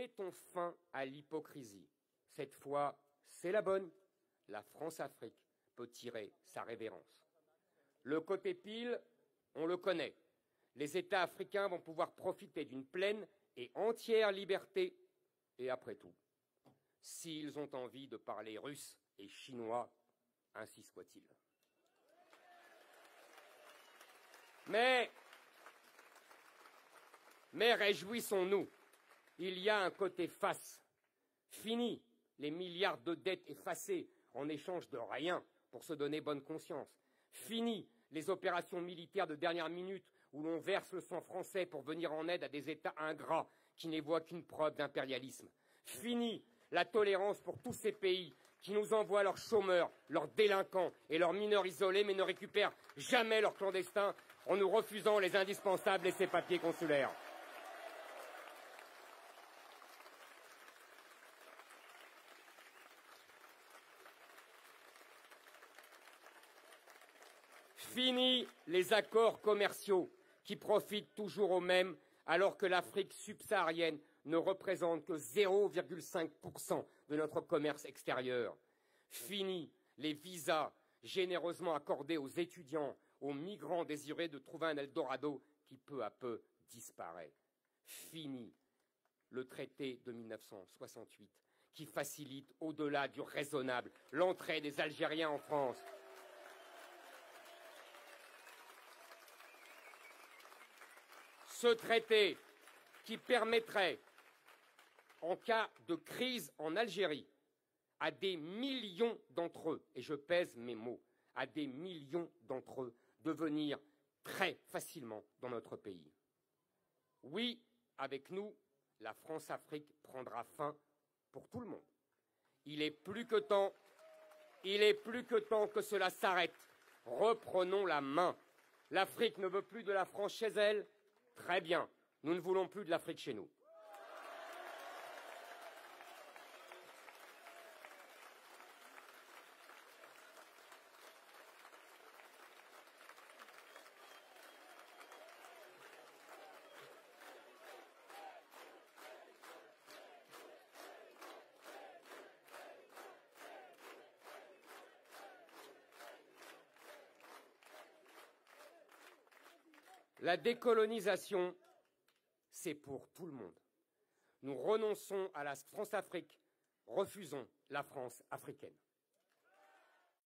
Mettons fin à l'hypocrisie. Cette fois, c'est la bonne. La France-Afrique peut tirer sa révérence. Le côté pile, on le connaît. Les États africains vont pouvoir profiter d'une pleine et entière liberté. Et après tout, s'ils ont envie de parler russe et chinois, ainsi soit-il. Mais réjouissons-nous, il y a un côté face. Fini les milliards de dettes effacées en échange de rien pour se donner bonne conscience. Fini les opérations militaires de dernière minute où l'on verse le sang français pour venir en aide à des États ingrats qui n'y voient qu'une preuve d'impérialisme. Fini la tolérance pour tous ces pays qui nous envoient leurs chômeurs, leurs délinquants et leurs mineurs isolés, mais ne récupèrent jamais leurs clandestins en nous refusant les indispensables et ces papiers consulaires. Fini les accords commerciaux qui profitent toujours aux mêmes alors que l'Afrique subsaharienne ne représente que 0,5% de notre commerce extérieur. Fini les visas généreusement accordés aux étudiants, aux migrants désireux de trouver un Eldorado qui peu à peu disparaît. Fini le traité de 1968 qui facilite au-delà du raisonnable l'entrée des Algériens en France. Ce traité qui permettrait, en cas de crise en Algérie, à des millions d'entre eux, et je pèse mes mots, à des millions d'entre eux, de venir très facilement dans notre pays. Oui, avec nous, la France-Afrique prendra fin pour tout le monde. Il est plus que temps que cela s'arrête. Reprenons la main. L'Afrique ne veut plus de la France chez elle. Très bien, nous ne voulons plus de l'Afrique chez nous. La décolonisation, c'est pour tout le monde. Nous renonçons à la France-Afrique, refusons la France africaine.